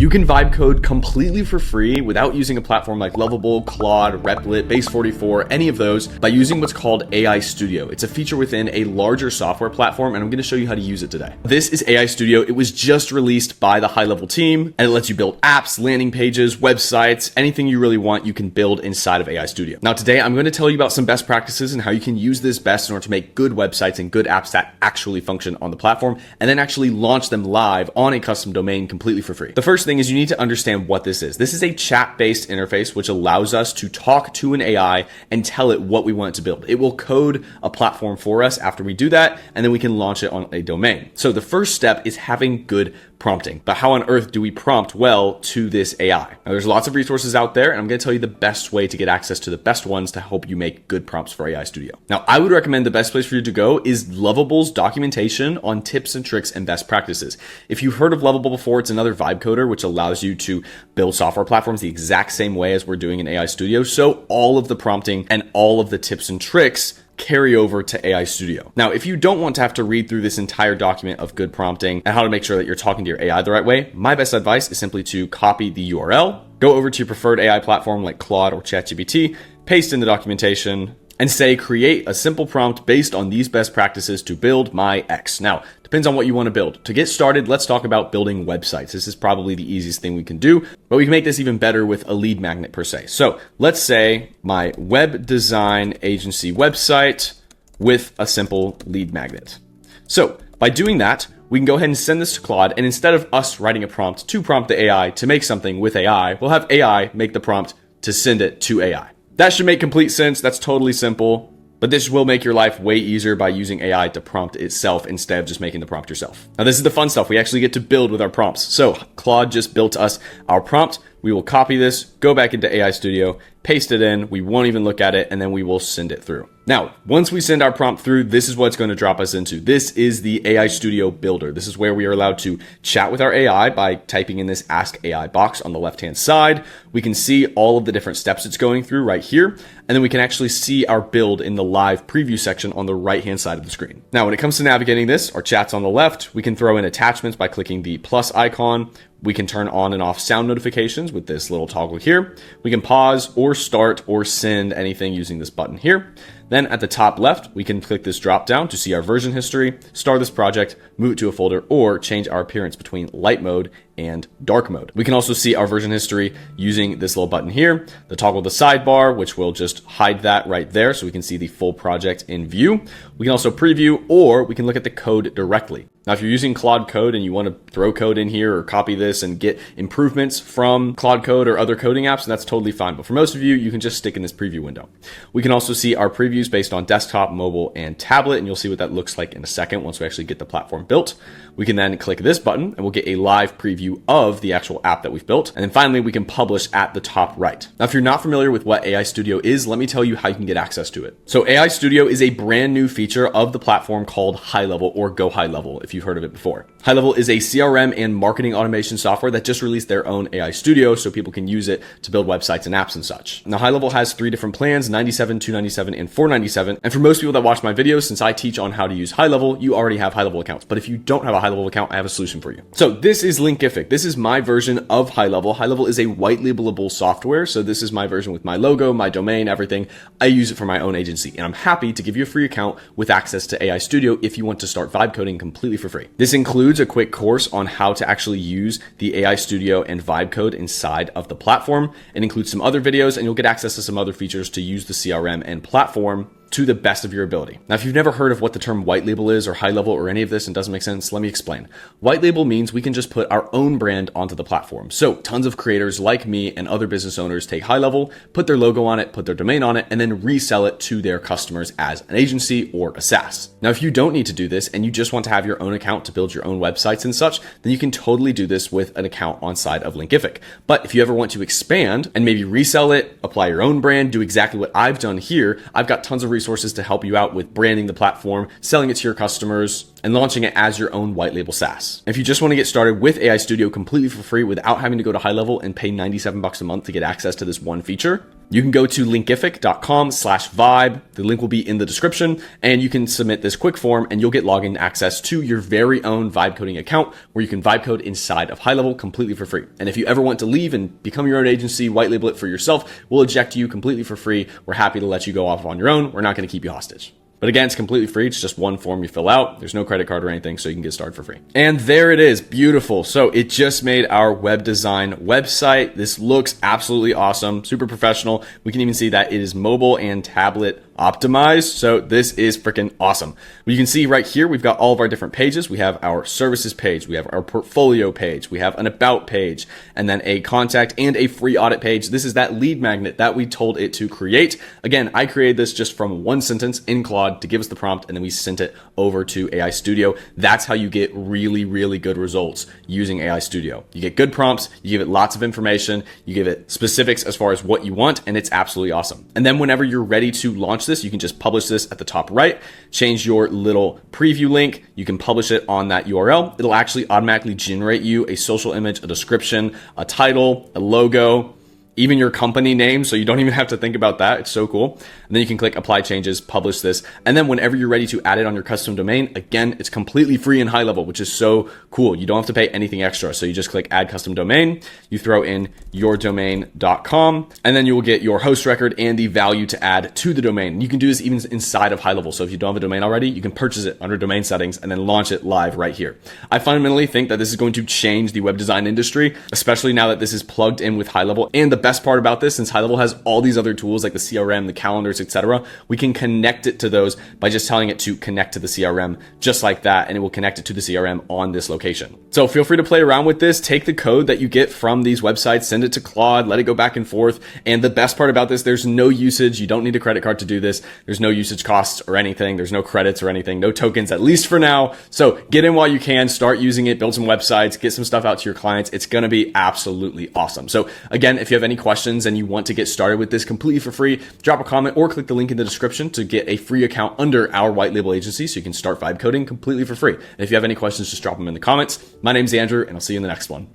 You can vibe code completely for free without using a platform like Lovable, Claude, Replit, Base44, any of those, by using what's called AI Studio. It's a feature within a larger software platform, and I'm going to show you how to use it today. This is AI Studio. It was just released by the High Level team, and it lets you build apps, landing pages, websites, anything you really want, you can build inside of AI Studio. Now, today I'm going to tell you about some best practices and how you can use this best in order to make good websites and good apps that actually function on the platform, and then actually launch them live on a custom domain completely for free. The first thing is you need to understand what this is. This is a chat-based interface which allows us to talk to an AI and tell it what we want it to build. It will code a platform for us after we do that, and then we can launch it on a domain. So the first step is having good prompting. But how on earth do we prompt well to this AI? Now, there's lots of resources out there, and I'm going to tell you the best way to get access to the best ones to help you make good prompts for AI Studio. Now, I would recommend the best place for you to go is Lovable's documentation on tips and tricks and best practices. If you've heard of Lovable before, it's another vibe coder which allows you to build software platforms the exact same way as we're doing in AI Studio. So all of the prompting and all of the tips and tricks carry over to AI Studio. Now, if you don't want to have to read through this entire document of good prompting and how to make sure that you're talking to your AI the right way, my best advice is simply to copy the URL, go over to your preferred AI platform like Claude or ChatGPT, paste in the documentation, and say, create a simple prompt based on these best practices to build my X. Now, depends on what you want to build. To get started, let's talk about building websites. This is probably the easiest thing we can do, but we can make this even better with a lead magnet per se. So let's say my web design agency website with a simple lead magnet. So by doing that, we can go ahead and send this to Claude, and instead of us writing a prompt to prompt the AI to make something with AI, we'll have AI make the prompt to send it to AI. That should make complete sense. That's totally simple, but this will make your life way easier by using AI to prompt itself instead of just making the prompt yourself. Now, this is the fun stuff. We actually get to build with our prompts. So Claude just built us our prompt. We will copy this, go back into AI Studio, paste it in. We won't even look at it, and then we will send it through. Now, once we send our prompt through, this is what it's going to drop us into. This is the AI Studio Builder. This is where we are allowed to chat with our AI by typing in this Ask AI box on the left-hand side. We can see all of the different steps it's going through right here, and then we can actually see our build in the live preview section on the right-hand side of the screen. Now, when it comes to navigating this, our chat's on the left. We can throw in attachments by clicking the plus icon. We can turn on and off sound notifications with this little toggle here. We can pause or start or send anything using this button here. Then at the top left, we can click this drop down to see our version history, start this project, move it to a folder, or change our appearance between light mode and dark mode. We can also see our version history using this little button here, the toggle the sidebar, which will just hide that right there so we can see the full project in view. We can also preview, or we can look at the code directly. Now, if you're using Claude Code and you want to throw code in here or copy this and get improvements from Claude Code or other coding apps, that's totally fine. But for most of you, you can just stick in this preview window. We can also see our previews based on desktop, mobile, and tablet, and you'll see what that looks like in a second once we actually get the platform built. We can then click this button and we'll get a live preview of the actual app that we've built. And then finally, we can publish at the top right. Now, if you're not familiar with what AI Studio is, let me tell you how you can get access to it. So AI Studio is a brand new feature of the platform called High Level, or Go High Level, if you've heard of it before. High Level is a CRM and marketing automation software that just released their own AI Studio so people can use it to build websites and apps and such. Now, High Level has 3 different plans, $97, $297, and $497. And for most people that watch my videos, since I teach on how to use High Level, you already have High Level accounts. But if you don't have a High Level account, I have a solution for you. So this is Linkific. This is my version of High Level. High Level is a white labelable software. So this is my version with my logo, my domain, everything. I use it for my own agency, and I'm happy to give you a free account with access to AI Studio if you want to start vibe coding completely for free. This includes a quick course on how to actually use the AI Studio and vibe code inside of the platform. It includes some other videos, and you'll get access to some other features to use the CRM and platform to the best of your ability. Now, if you've never heard of what the term white label is or high level or any of this and doesn't make sense, let me explain. White label means we can just put our own brand onto the platform. So tons of creators like me and other business owners take High Level, put their logo on it, put their domain on it, and then resell it to their customers as an agency or a SaaS. Now, if you don't need to do this and you just want to have your own account to build your own websites and such, then you can totally do this with an account on side of Linkific. But if you ever want to expand and maybe resell it, apply your own brand, do exactly what I've done here, I've got tons of resources to help you out with branding the platform, selling it to your customers, and launching it as your own white label SaaS. If you just want to get started with AI Studio completely for free without having to go to High Level and pay $97 a month to get access to this one feature, You can go to linkific.com/vibe. The link will be in the description, and you can submit this quick form and you'll get login access to your very own vibe coding account where you can vibe code inside of High Level completely for free. And if you ever want to leave and become your own agency, white label it for yourself, we'll eject you completely for free. We're happy to let you go off on your own. We're not going to keep you hostage. But again, it's completely free. It's just one form you fill out. There's no credit card or anything, so you can get started for free. And there it is. Beautiful. So it just made our web design website. This looks absolutely awesome, super professional. We can even see that it is mobile and tablet optimized. So this is freaking awesome. You can see right here, we've got all of our different pages. We have our services page. We have our portfolio page. We have an about page, and then a contact and a free audit page. This is that lead magnet that we told it to create. Again, I created this just from one sentence in Claude to give us the prompt, and then we sent it over to AI Studio. That's how you get really, really good results using AI Studio. You get good prompts, you give it lots of information, you give it specifics as far as what you want, and it's absolutely awesome. And then whenever you're ready to launch this, you can just publish this at the top right, change your little preview link. You can publish it on that URL. It'll actually automatically generate you a social image, a description, a title, a logo, even your company name, so you don't even have to think about that. It's so cool. And then you can click apply changes, publish this, and then whenever you're ready to add it on your custom domain, again, it's completely free in High Level, which is so cool. You don't have to pay anything extra. So you just click add custom domain, you throw in yourdomain.com, and then you will get your host record and the value to add to the domain. You can do this even inside of High Level. So if you don't have a domain already, you can purchase it under domain settings and then launch it live right here. I fundamentally think that this is going to change the web design industry, especially now that this is plugged in with High Level. And the best part about this, since High Level has all these other tools like the CRM, the calendars, etc., we can connect it to those by just telling it to connect to the CRM just like that, and it will connect it to the CRM on this location. So feel free to play around with this. Take the code that you get from these websites, send it to Claude, let it go back and forth. And the best part about this, there's no usage. You don't need a credit card to do this. There's no usage costs or anything. There's no credits or anything, no tokens, at least for now. So get in while you can, start using it, build some websites, get some stuff out to your clients. It's going to be absolutely awesome. So again, if you have any questions and you want to get started with this completely for free, drop a comment or click the link in the description to get a free account under our white label agency so you can start vibe coding completely for free. And if you have any questions, just drop them in the comments. My name's Andrew, and I'll see you in the next one.